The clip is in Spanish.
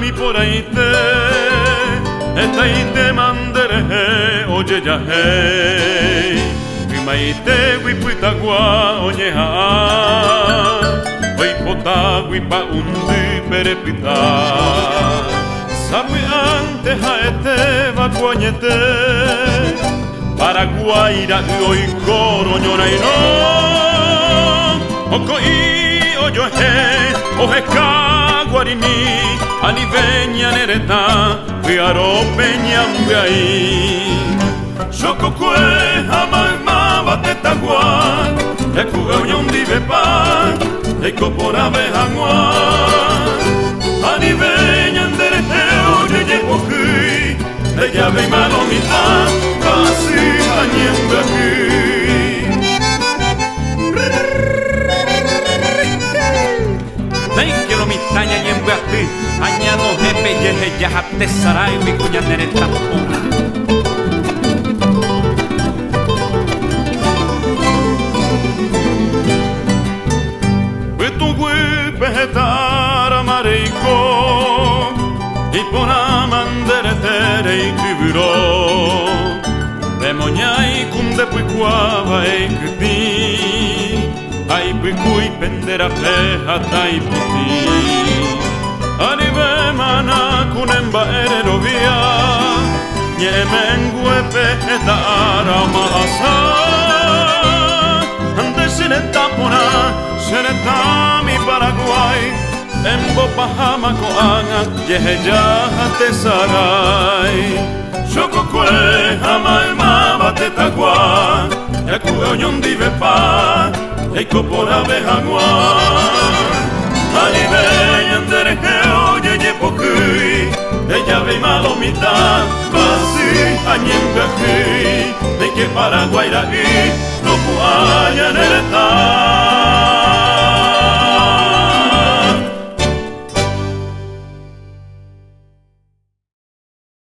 mi por ahí te esta y te mandere oye ya hey mi maite wi puitagua oye ha wi pota wi pa undi perepita sabe antes a este vacuañete Paraguaira y hoy coroñora y no Oko i oyo he ojeca guarini Aniveña nereta Viaro peña mbiai Shoko kue hama bateta gua Eku eunion dive pa Eiko por abejangua Aniveña nerete oye yepoki De llave y malomita Casi añembe aquí Taña ñembe a ti, añado jepe yeje yajate saray mi cuña nereta pura. Vitu guipe hetara marico, y por amandere tere y vibro. Remoñai kunde puicuava e kiti. Ai picui pendera peja tai poti Anive mana kunemba erero via Nyemengue peheta arama asa Ante sineta pona sineta mi Paraguay Embo pahama koanga yehe jahate sarai Shoko kue hama emaba tetagua Yaku eunion dive pa Eiko por abejangua Aniveña ndereje oye yepoki De llave y malomita Casi añembe aquí De que Paraguaira y no